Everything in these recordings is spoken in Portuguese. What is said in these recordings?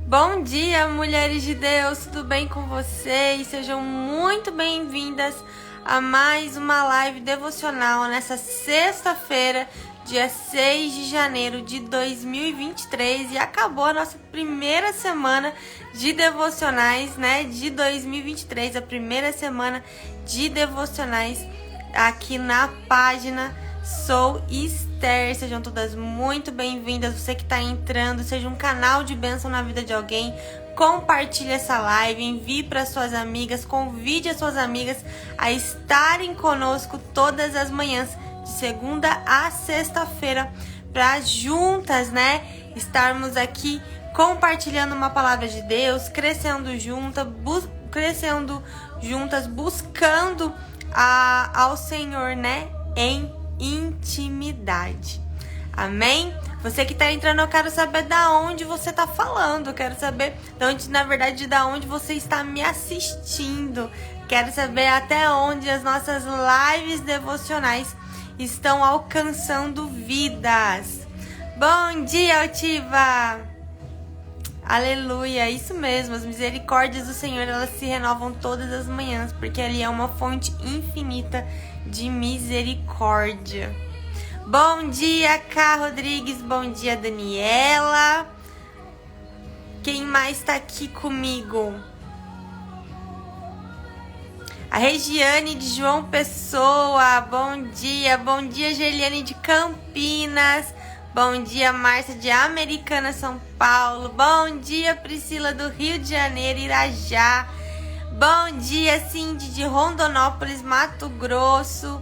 Bom dia, mulheres de Deus, tudo bem com vocês? Sejam muito bem-vindas a mais uma live devocional nessa sexta-feira, dia 6 de janeiro de 2023, e acabou a nossa primeira semana de devocionais, né, de 2023, a primeira semana de devocionais aqui na página Sou Esther. Sejam todas muito bem-vindas. Você que está entrando, seja um canal de bênção na vida de alguém. Compartilhe essa live, envie para suas amigas, convide as suas amigas a estarem conosco todas as manhãs, de segunda a sexta-feira, para juntas, né, estarmos aqui compartilhando uma palavra de Deus, crescendo juntas, buscando ao Senhor, né, em intimidade. Amém? Você que tá entrando, eu quero saber da onde você tá falando. Eu quero saber da onde você está me assistindo. Quero saber até onde as nossas lives devocionais estão alcançando vidas. Bom dia, Altiva! Aleluia, isso mesmo, as misericórdias do Senhor, elas se renovam todas as manhãs, porque ali é uma fonte infinita de misericórdia. Bom dia, Cá Rodrigues, bom dia, Daniela. Quem mais tá aqui comigo? A Regiane de João Pessoa, bom dia, Geliane de Campinas. Bom dia, Márcia de Americana, São Paulo. Bom dia, Priscila do Rio de Janeiro, Irajá. Bom dia, Cindy de Rondonópolis, Mato Grosso.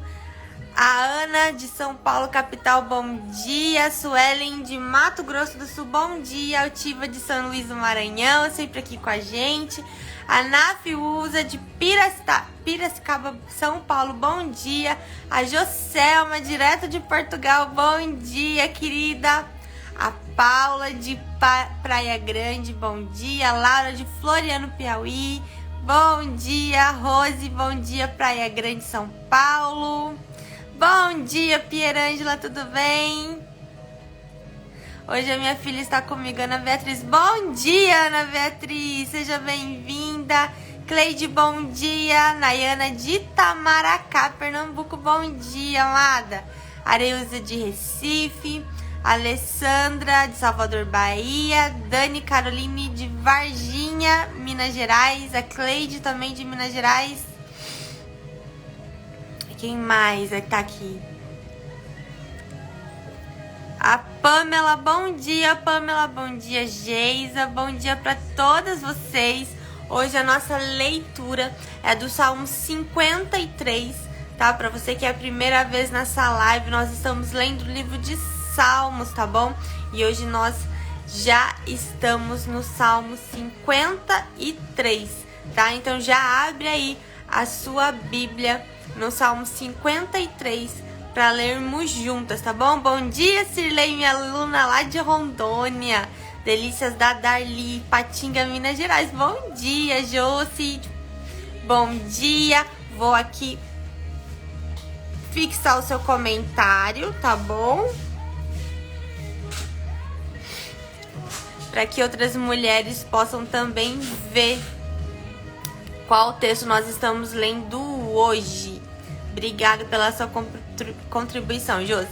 A Ana de São Paulo, capital, bom dia. Suelen de Mato Grosso do Sul, bom dia. Altiva de São Luís do Maranhão, sempre aqui com a gente. A Nafiusa de Piracicaba, São Paulo, bom dia. A Joselma, direto de Portugal, bom dia, querida. A Paula de Praia Grande, bom dia. Laura de Floriano, Piauí, bom dia. Rose, bom dia, Praia Grande, São Paulo. Bom dia, Pierângela, tudo bem? Hoje a minha filha está comigo, Ana Beatriz. Bom dia, Ana Beatriz, seja bem-vinda. Cleide, bom dia. Nayana de Itamaracá, Pernambuco, bom dia, amada. Areuza de Recife. Alessandra de Salvador, Bahia. Dani Caroline de Varginha, Minas Gerais. A Cleide também de Minas Gerais. Quem mais é que tá aqui? A Pamela, bom dia, Pamela, bom dia, Geisa, bom dia para todas vocês. Hoje a nossa leitura é do Salmo 53, tá? Para você que é a primeira vez nessa live, nós estamos lendo o livro de Salmos, tá bom? E hoje nós já estamos no Salmo 53, tá? Então já abre aí a sua Bíblia no Salmo 53, para lermos juntas, tá bom? Bom dia, Cirlei, minha aluna lá de Rondônia. Delícias da Darli, Patinga, Minas Gerais. Bom dia, Josi. Bom dia. Vou aqui fixar o seu comentário, tá bom? Para que outras mulheres possam também ver qual texto nós estamos lendo hoje. Obrigada pela sua contribuição, Josi.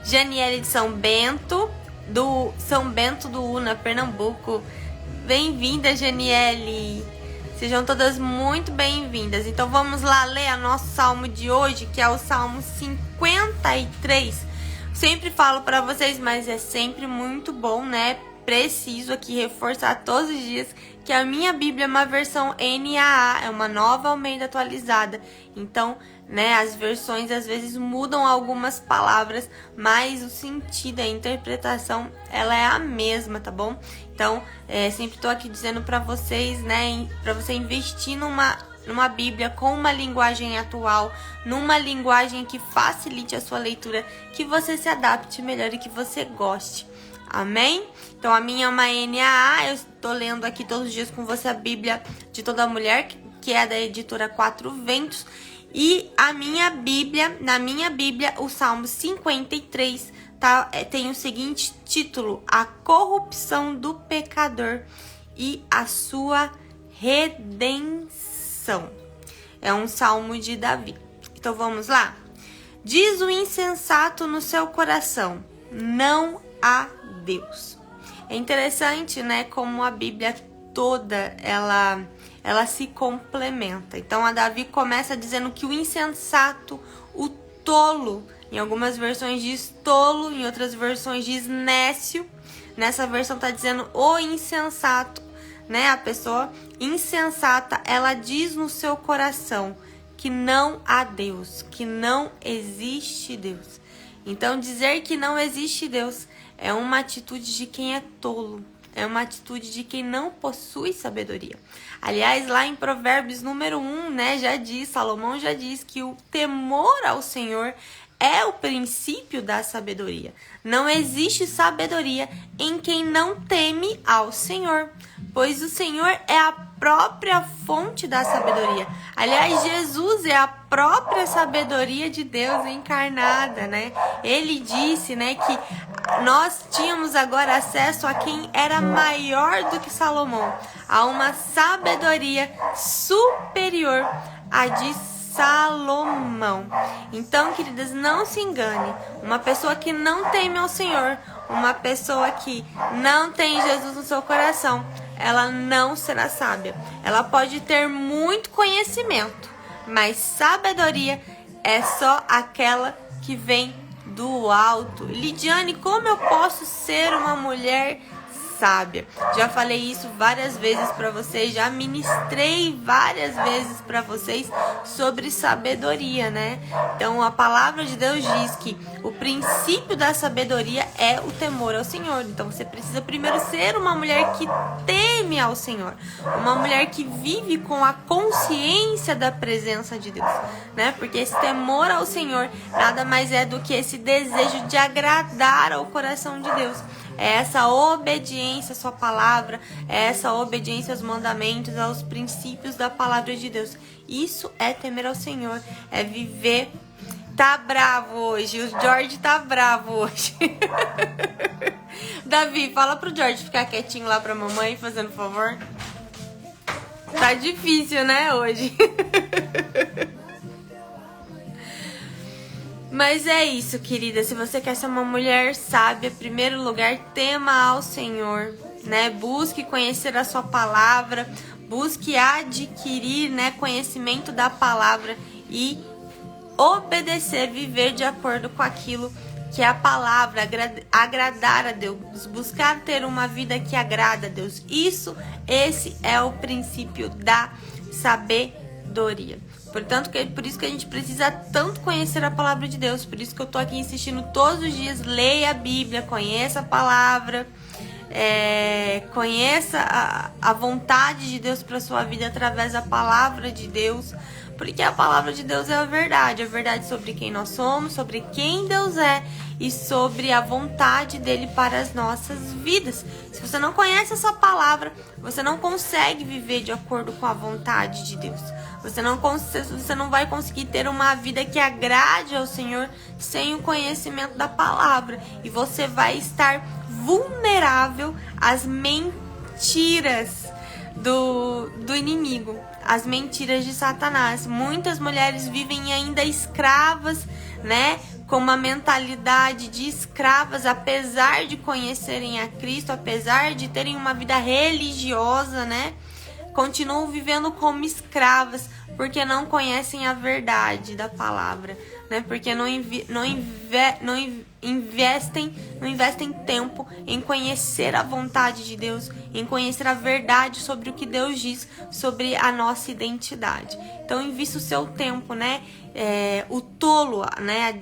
Janiele de São Bento do Una, Pernambuco. Bem-vinda, Janiele. Sejam todas muito bem-vindas. Então vamos lá ler o nosso salmo de hoje, que é o Salmo 53. Sempre falo para vocês, mas é sempre muito bom, né? Preciso aqui reforçar todos os dias que a minha Bíblia é uma versão NAA, é uma nova Almeida atualizada. Então, né, as versões às vezes mudam algumas palavras, mas o sentido, a interpretação, ela é a mesma, tá bom? Então, sempre tô aqui dizendo para vocês, né, para você investir numa Bíblia com uma linguagem atual, numa linguagem que facilite a sua leitura, que você se adapte melhor e que você goste. Amém? Então a minha é uma NAA, eu estou lendo aqui todos os dias com você a Bíblia de Toda Mulher, que é da editora Quatro Ventos. E a minha Bíblia, na minha Bíblia, o Salmo 53, tá, tem o seguinte título: A corrupção do pecador e a sua redenção. É um salmo de Davi. Então vamos lá? Diz o insensato no seu coração: não há Deus. É interessante, né, como a Bíblia toda ela se complementa. Então a Davi começa dizendo que o insensato, o tolo, em algumas versões diz tolo, em outras versões diz nécio. Nessa versão tá dizendo o insensato, né? A pessoa insensata, ela diz no seu coração que não há Deus, que não existe Deus. Então dizer que não existe Deus é uma atitude de quem é tolo. É uma atitude de quem não possui sabedoria. Aliás, lá em Provérbios número 1, né, Salomão já diz que o temor ao Senhor é o princípio da sabedoria. Não existe sabedoria em quem não teme ao Senhor, pois o Senhor é a própria fonte da sabedoria. Aliás, Jesus é a própria sabedoria de Deus encarnada, né? Ele disse, né, que nós tínhamos agora acesso a quem era maior do que Salomão, a uma sabedoria superior à de Salomão. Então, queridas, não se engane. Uma pessoa que não teme ao Senhor, uma pessoa que não tem Jesus no seu coração, ela não será sábia. Ela pode ter muito conhecimento, mas sabedoria é só aquela que vem do alto. Lidiane, como eu posso ser uma mulher sábia? Já falei isso várias vezes para vocês, já ministrei várias vezes para vocês sobre sabedoria, né? Então a palavra de Deus diz que o princípio da sabedoria é o temor ao Senhor. Então você precisa primeiro ser uma mulher que teme ao Senhor, uma mulher que vive com a consciência da presença de Deus, né? Porque esse temor ao Senhor nada mais é do que esse desejo de agradar ao coração de Deus. É essa obediência à sua palavra, é essa obediência aos mandamentos, aos princípios da palavra de Deus. Isso é temer ao Senhor, é viver. Tá bravo hoje, o George tá bravo hoje. Davi, fala pro George ficar quietinho lá pra mamãe, fazendo favor. Tá difícil, né, hoje? Mas é isso, querida. Se você quer ser uma mulher sábia, em primeiro lugar, tema ao Senhor, né? Busque conhecer a sua palavra, busque adquirir, né, conhecimento da palavra e obedecer, viver de acordo com aquilo que é a palavra, agradar a Deus, buscar ter uma vida que agrada a Deus. Esse é o princípio da sabedoria. Portanto, por isso que a gente precisa tanto conhecer a palavra de Deus. Por isso que eu tô aqui insistindo todos os dias. Leia a Bíblia, conheça a palavra, conheça a vontade de Deus para sua vida através da palavra de Deus. Porque a palavra de Deus é a verdade sobre quem nós somos, sobre quem Deus é e sobre a vontade dele para as nossas vidas. Se você não conhece essa palavra, você não consegue viver de acordo com a vontade de Deus. Você não vai conseguir ter uma vida que agrade ao Senhor sem o conhecimento da palavra. E você vai estar vulnerável às mentiras do inimigo, as mentiras de Satanás. Muitas mulheres vivem ainda escravas, né? Com uma mentalidade de escravas, apesar de conhecerem a Cristo, apesar de terem uma vida religiosa, né? Continuam vivendo como escravas, porque não conhecem a verdade da palavra, né? Porque não investem tempo em conhecer a vontade de Deus, em conhecer a verdade sobre o que Deus diz sobre a nossa identidade. Então, invista o seu tempo, né? O tolo, né?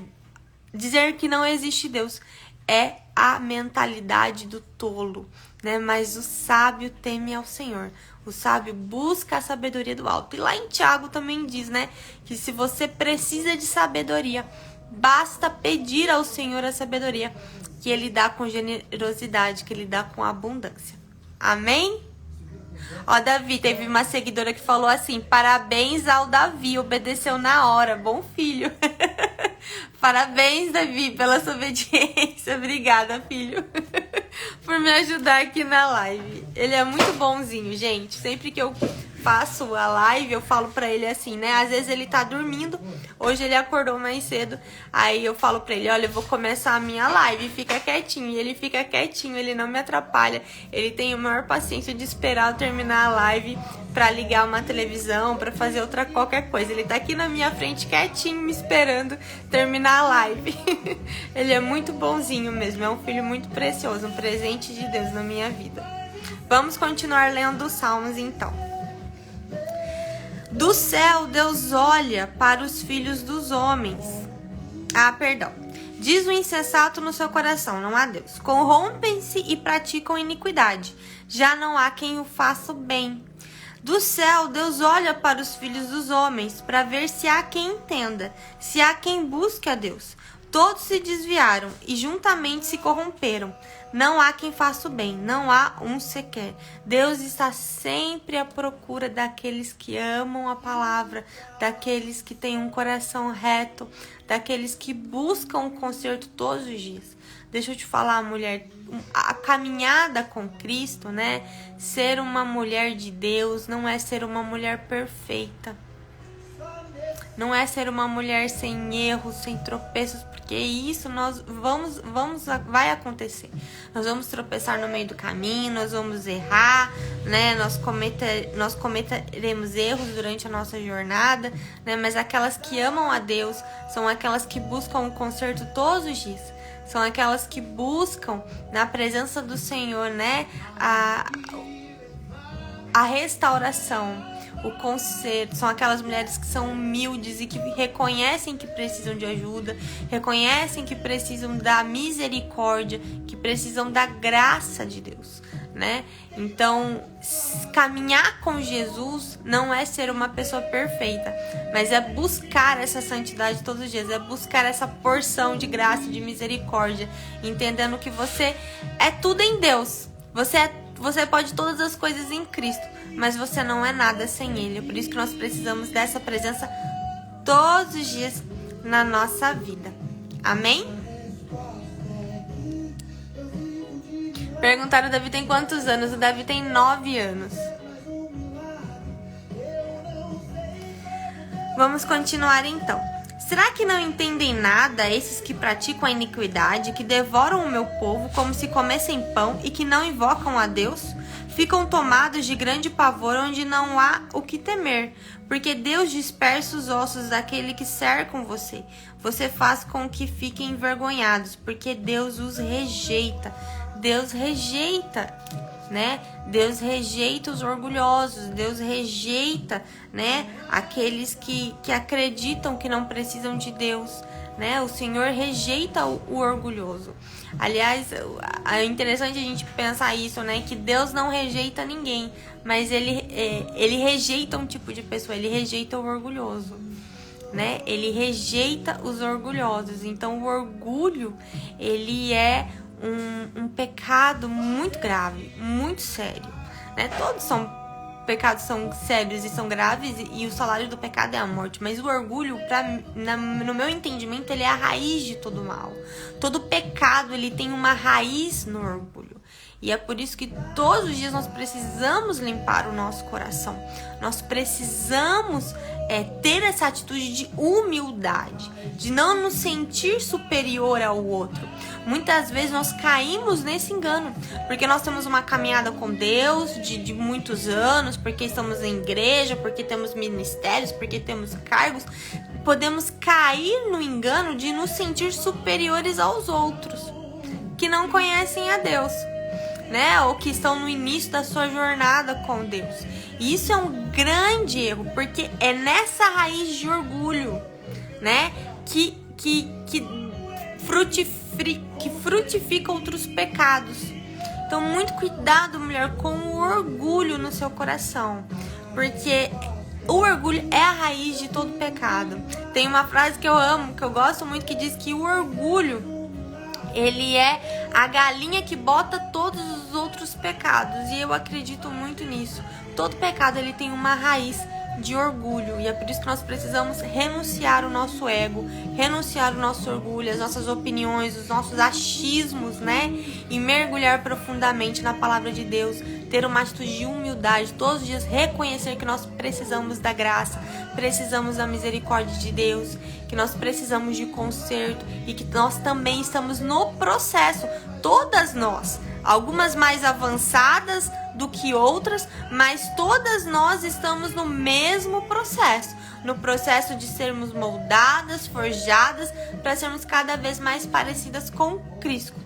Dizer que não existe Deus é a mentalidade do tolo, né? Mas o sábio teme ao Senhor. O sábio busca a sabedoria do alto. E lá em Tiago também diz, né? Que se você precisa de sabedoria, basta pedir ao Senhor a sabedoria, que Ele dá com generosidade, que Ele dá com abundância. Amém? Ó, Davi, teve uma seguidora que falou assim: parabéns ao Davi, obedeceu na hora, bom filho. Parabéns, Davi, pela sua obediência. Obrigada, filho, por me ajudar aqui na live. Ele é muito bonzinho, gente. Sempre que eu faço a live, eu falo pra ele assim, né? Às vezes ele tá dormindo, hoje ele acordou mais cedo, aí eu falo pra ele, olha, eu vou começar a minha live, fica quietinho. E ele fica quietinho, ele não me atrapalha. Ele tem a maior paciência de esperar eu terminar a live pra ligar uma televisão, pra fazer qualquer coisa. Ele tá aqui na minha frente quietinho, me esperando terminar a live. Ele é muito bonzinho mesmo, é um filho muito precioso, um presente de Deus na minha vida. Vamos continuar lendo os Salmos então. Do céu, Deus olha para os filhos dos homens. Diz o insensato no seu coração, não há Deus. Corrompem-se e praticam iniquidade. Já não há quem o faça bem. Do céu, Deus olha para os filhos dos homens, para ver se há quem entenda, se há quem busque a Deus. Todos se desviaram e juntamente se corromperam. Não há quem faça o bem, não há um sequer. Deus está sempre à procura daqueles que amam a palavra, daqueles que têm um coração reto, daqueles que buscam o conserto todos os dias. Deixa eu te falar, mulher, a caminhada com Cristo, né? Ser uma mulher de Deus não é ser uma mulher perfeita. Não é ser uma mulher sem erros, sem tropeços, porque isso vai acontecer. Nós vamos tropeçar no meio do caminho, nós vamos errar, né? Nós cometeremos erros durante a nossa jornada, né? Mas aquelas que amam a Deus são aquelas que buscam o conserto todos os dias. São aquelas que buscam na presença do Senhor, né? A restauração. O conserto, são aquelas mulheres que são humildes e que reconhecem que precisam de ajuda, reconhecem que precisam da misericórdia, que precisam da graça de Deus, né? Então, caminhar com Jesus não é ser uma pessoa perfeita, mas é buscar essa santidade todos os dias, é buscar essa porção de graça e de misericórdia, entendendo que você é tudo em Deus, você pode todas as coisas em Cristo, mas você não é nada sem Ele. É por isso que nós precisamos dessa presença todos os dias na nossa vida. Amém? Perguntaram, o Davi tem quantos anos? O Davi tem 9 anos. Vamos continuar então. Será que não entendem nada esses que praticam a iniquidade, que devoram o meu povo como se comessem pão e que não invocam a Deus? Ficam tomados de grande pavor onde não há o que temer, porque Deus dispersa os ossos daquele que cercam você. Você faz com que fiquem envergonhados, porque Deus os rejeita. Deus rejeita, né? Deus rejeita os orgulhosos, Deus rejeita, né? Aqueles que acreditam que não precisam de Deus, né? O Senhor rejeita o orgulhoso. Aliás, é interessante a gente pensar isso, né? Que Deus não rejeita ninguém, mas ele rejeita um tipo de pessoa, ele rejeita o orgulhoso, né? Ele rejeita os orgulhosos. Então, o orgulho, ele é um pecado muito grave, muito sério, né? Todos pecados são sérios e são graves, e o salário do pecado é a morte, mas o orgulho, no meu entendimento, ele é a raiz de todo mal. Todo pecado, ele tem uma raiz no orgulho. E é por isso que todos os dias nós precisamos limpar o nosso coração. Nós precisamos ter essa atitude de humildade, de não nos sentir superior ao outro. Muitas vezes nós caímos nesse engano, porque nós temos uma caminhada com Deus de muitos anos, porque estamos em igreja, porque temos ministérios, porque temos cargos. Podemos cair no engano de nos sentir superiores aos outros, que não conhecem a Deus, né? Ou que estão no início da sua jornada com Deus. E isso é um grande erro, porque é nessa raiz de orgulho, né, que frutifica outros pecados. Então, muito cuidado, mulher, com o orgulho no seu coração, porque o orgulho é a raiz de todo pecado. Tem uma frase que eu amo, que eu gosto muito, que diz que o orgulho, Ele é a galinha que bota todos os outros pecados. E eu acredito muito nisso. Todo pecado ele tem uma raiz de orgulho. E é por isso que nós precisamos renunciar o nosso ego, renunciar o nosso orgulho, as nossas opiniões, os nossos achismos, né? E mergulhar profundamente na palavra de Deus. Ter uma atitude de humildade, todos os dias reconhecer que nós precisamos da graça, precisamos da misericórdia de Deus, que nós precisamos de conserto e que nós também estamos no processo, todas nós, algumas mais avançadas do que outras, mas todas nós estamos no mesmo processo, no processo de sermos moldadas, forjadas, para sermos cada vez mais parecidas com Cristo.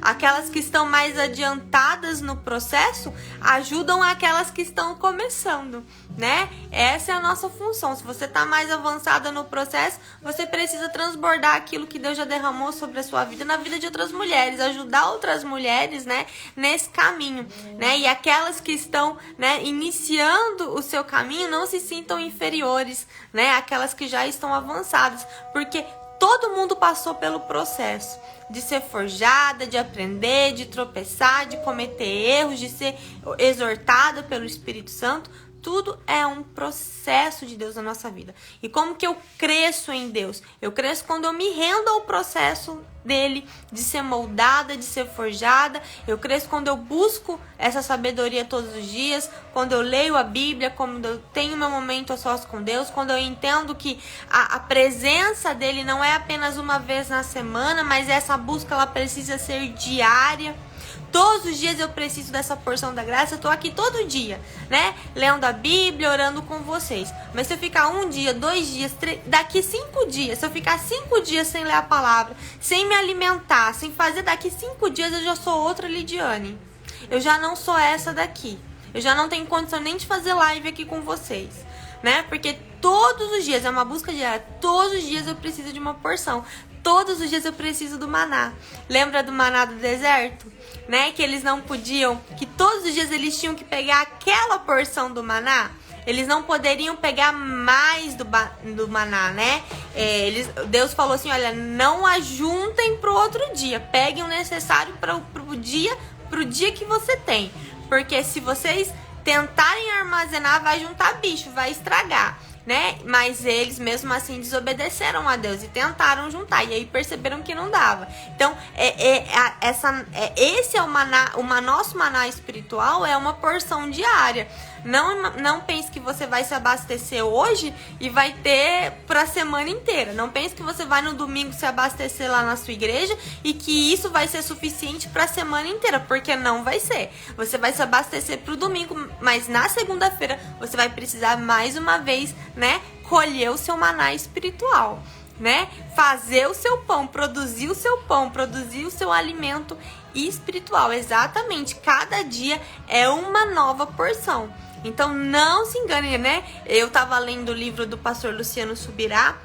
Aquelas que estão mais adiantadas no processo ajudam aquelas que estão começando, né? Essa é a nossa função. Se você está mais avançada no processo, você precisa transbordar aquilo que Deus já derramou sobre a sua vida, na vida de outras mulheres, ajudar outras mulheres, né, nesse caminho, né? E aquelas que estão, né, iniciando o seu caminho, não se sintam inferiores, né? Aquelas que já estão avançadas, porque todo mundo passou pelo processo de ser forjada, de aprender, de tropeçar, de cometer erros, de ser exortada pelo Espírito Santo. Tudo é um processo de Deus na nossa vida. E como que eu cresço em Deus? Eu cresço quando eu me rendo ao processo dele, de ser moldada, de ser forjada. Eu cresço quando eu busco essa sabedoria todos os dias, quando eu leio a Bíblia, quando eu tenho meu momento a sós com Deus, quando eu entendo que a presença dele não é apenas uma vez na semana, mas essa busca ela precisa ser diária. Todos os dias eu preciso dessa porção da graça. Eu tô aqui todo dia, né? Lendo a Bíblia, orando com vocês. Mas se eu ficar 1 dia, 2 dias, daqui 5 dias, se eu ficar 5 dias sem ler a palavra, sem me alimentar, sem fazer, daqui 5 dias eu já sou outra Lidiane. Eu já não sou essa daqui. Eu já não tenho condição nem de fazer live aqui com vocês, né? Porque todos os dias é uma busca diária. Todos os dias eu preciso de uma porção. Todos os dias eu preciso do maná. Lembra do maná do deserto? Né? Que eles não podiam, que todos os dias eles tinham que pegar aquela porção do maná. Eles não poderiam pegar mais do maná, né? Deus falou assim, olha, não ajuntem pro outro dia. Peguem o necessário pro dia que você tem. Porque se vocês tentarem armazenar, vai juntar bicho, vai estragar, né? Mas eles mesmo assim desobedeceram a Deus e tentaram juntar, e aí perceberam que não dava. Então esse é o maná, nosso maná espiritual é uma porção diária. Não pense que você vai se abastecer hoje e vai ter para a semana inteira. Não pense que você vai no domingo se abastecer lá na sua igreja e que isso vai ser suficiente para a semana inteira, porque não vai ser. Você vai se abastecer para o domingo, mas na segunda-feira você vai precisar mais uma vez, né, colher o seu maná espiritual, né? Fazer o seu pão, produzir o seu alimento espiritual. Exatamente, cada dia é uma nova porção. Então não se engane, né? Eu tava lendo o livro do pastor Luciano Subirá,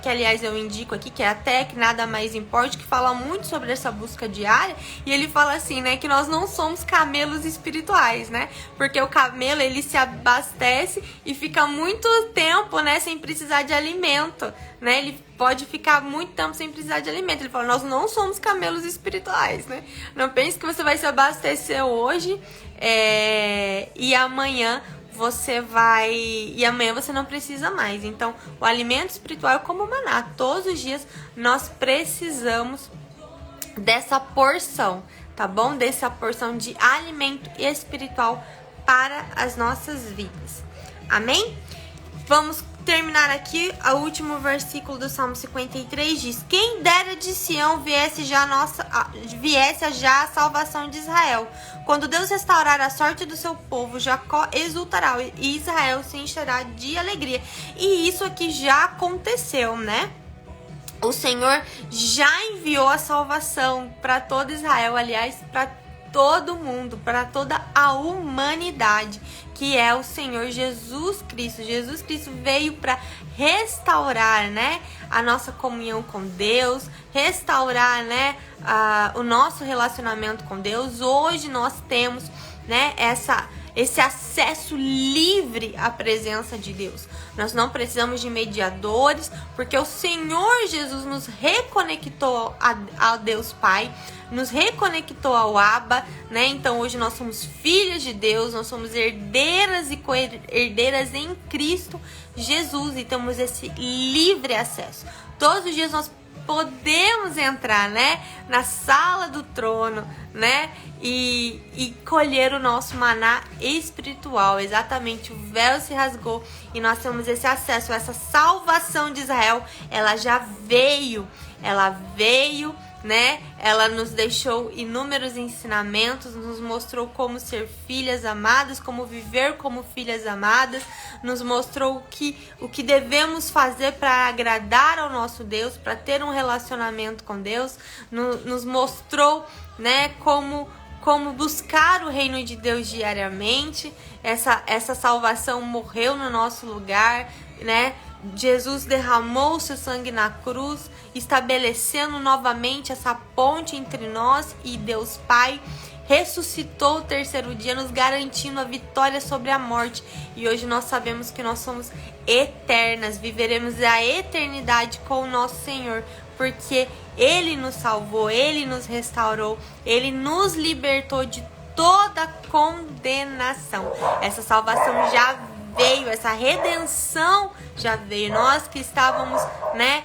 que aliás eu indico aqui, que é Até Que Nada Mais Importe, que fala muito sobre essa busca diária, e ele fala assim, né, que nós não somos camelos espirituais, né, porque o camelo, ele se abastece e fica muito tempo, né, sem precisar de alimento, né, ele pode ficar muito tempo sem precisar de alimento. Ele fala, nós não somos camelos espirituais, né, não pense que você vai se abastecer hoje, e amanhã você não precisa mais. Então, o alimento espiritual é como maná. Todos os dias nós precisamos dessa porção, tá bom? Dessa porção de alimento espiritual para as nossas vidas. Amém? Vamos terminar aqui. O último versículo do Salmo 53 diz: quem dera de Sião viesse já a salvação de Israel. Quando Deus restaurar a sorte do seu povo, Jacó exultará e Israel se encherá de alegria. E isso aqui já aconteceu, né? O Senhor já enviou a salvação para todo Israel, aliás, para todo mundo, para toda a humanidade, que é o Senhor Jesus Cristo. Jesus Cristo veio para restaurar, né, a nossa comunhão com Deus, restaurar, né, o nosso relacionamento com Deus. Hoje nós temos, né, esse acesso livre à presença de Deus. Nós não precisamos de mediadores, porque o Senhor Jesus nos reconectou a Deus Pai, nos reconectou ao Abba, né? Então hoje nós somos filhas de Deus, nós somos herdeiras e co-herdeiras em Cristo Jesus e temos esse livre acesso. Todos os dias nós podemos entrar, né, na sala do trono, né, e colher o nosso maná espiritual. Exatamente, o véu se rasgou e nós temos esse acesso, essa salvação de Israel. Ela veio, né? Ela nos deixou inúmeros ensinamentos, nos mostrou como ser filhas amadas, como viver como filhas amadas, nos mostrou o que devemos fazer para agradar ao nosso Deus, para ter um relacionamento com Deus, nos mostrou, né, como buscar o reino de Deus diariamente. Essa salvação morreu no nosso lugar, né? Jesus derramou seu sangue na cruz, estabelecendo novamente essa ponte entre nós e Deus Pai. Ressuscitou o terceiro dia, nos garantindo a vitória sobre a morte. E hoje nós sabemos que nós somos eternas, viveremos a eternidade com o nosso Senhor, porque Ele nos salvou, Ele nos restaurou, Ele nos libertou de toda condenação. Essa salvação já veio, essa redenção já veio. Nós que estávamos, né,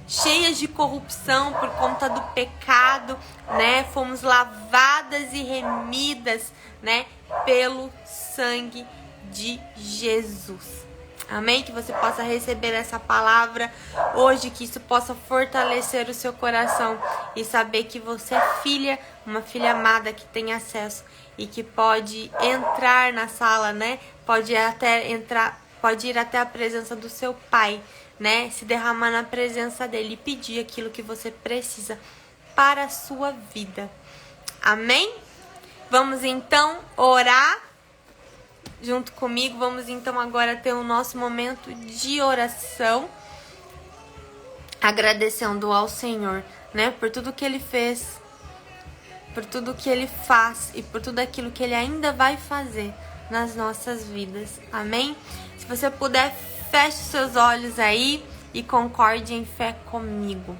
cheias de corrupção por conta do pecado, né, fomos lavadas e remidas, né, pelo sangue de Jesus. Amém? Que você possa receber essa palavra hoje, que isso possa fortalecer o seu coração e saber que você é filha, uma filha amada que tem acesso e que pode entrar na sala, né? Pode ir até a presença do seu Pai, né? Se derramar na presença dele e pedir aquilo que você precisa para a sua vida. Amém? Vamos então orar junto comigo. Vamos então agora ter o nosso momento de oração, agradecendo ao Senhor, né, por tudo que Ele fez, por tudo que Ele faz e por tudo aquilo que Ele ainda vai fazer nas nossas vidas. Amém? Se você puder, feche seus olhos aí e concorde em fé comigo.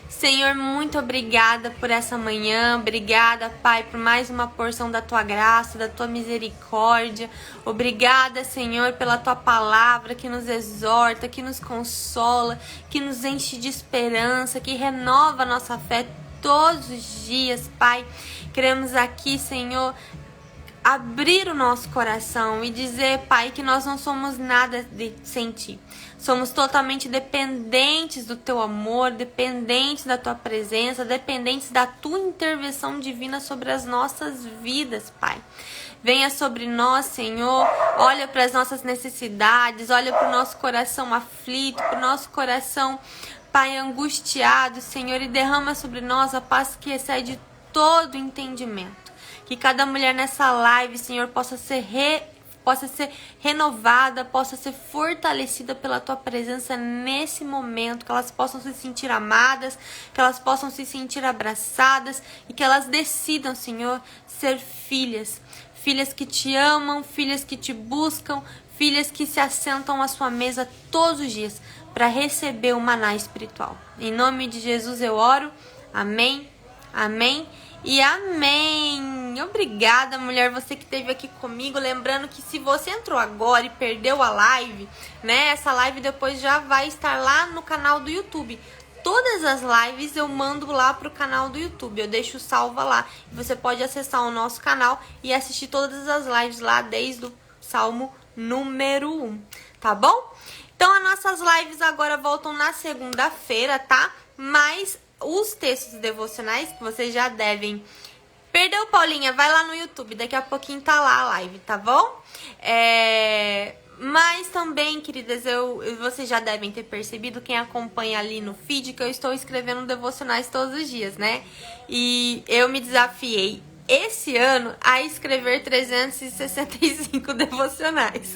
Senhor, muito obrigada por essa manhã, obrigada, Pai, por mais uma porção da Tua graça, da Tua misericórdia. Obrigada, Senhor, pela Tua palavra que nos exorta, que nos consola, que nos enche de esperança, que renova a nossa fé todos os dias, Pai. Queremos aqui, Senhor, abrir o nosso coração e dizer, Pai, que nós não somos nada sem Ti. Somos totalmente dependentes do Teu amor, dependentes da Tua presença, dependentes da Tua intervenção divina sobre as nossas vidas, Pai. Venha sobre nós, Senhor, olha para as nossas necessidades, olha para o nosso coração aflito, para o nosso coração, Pai, angustiado, Senhor, e derrama sobre nós a paz que excede todo entendimento. Que cada mulher nessa live, Senhor, possa ser renovada, possa ser fortalecida pela Tua presença nesse momento, que elas possam se sentir amadas, que elas possam se sentir abraçadas e que elas decidam, Senhor, ser filhas que Te amam, filhas que Te buscam, filhas que se assentam à Sua mesa todos os dias para receber o maná espiritual. Em nome de Jesus eu oro. Amém, amém e amém. Obrigada, mulher, você que esteve aqui comigo. Lembrando que se você entrou agora e perdeu a live, né, essa live depois já vai estar lá no canal do YouTube. Todas as lives eu mando lá pro canal do YouTube, eu deixo salva lá. Você pode acessar o nosso canal e assistir todas as lives lá desde o Salmo número 1, tá bom? Então as nossas lives agora voltam na segunda-feira, tá? Mas os textos devocionais que vocês já devem... Perdeu, Paulinha? Vai lá no YouTube, daqui a pouquinho tá lá a live, tá bom? Mas também, queridas, vocês já devem ter percebido, quem acompanha ali no feed, que eu estou escrevendo devocionais todos os dias, né? E eu me desafiei esse ano a escrever 365 devocionais.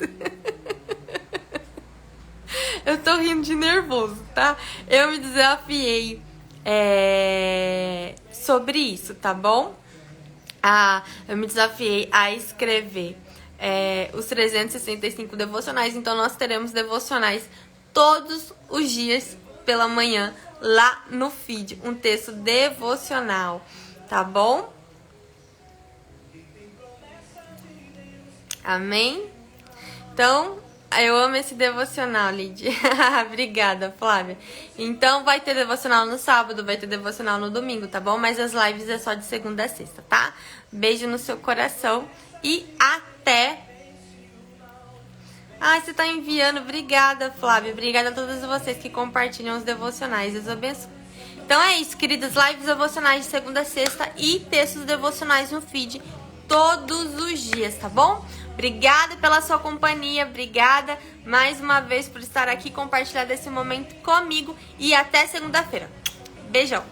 Eu tô rindo de nervoso, tá? Eu me desafiei sobre isso, tá bom? eu me desafiei a escrever os 365 devocionais. Então nós teremos devocionais todos os dias pela manhã lá no feed, um texto devocional, tá bom? Amém? Então, eu amo esse devocional, Lidia. Obrigada, Flávia. Então, vai ter devocional no sábado, vai ter devocional no domingo, tá bom? Mas as lives é só de segunda a sexta, tá? Beijo no seu coração e até... Ai, você tá enviando. Obrigada, Flávia. Obrigada a todos vocês que compartilham os devocionais. Deus abençoe. Então é isso, queridas. Lives devocionais de segunda a sexta e textos devocionais no feed todos os dias, tá bom? Obrigada pela sua companhia. Obrigada mais uma vez por estar aqui, compartilhar desse momento comigo. E até segunda-feira. Beijão.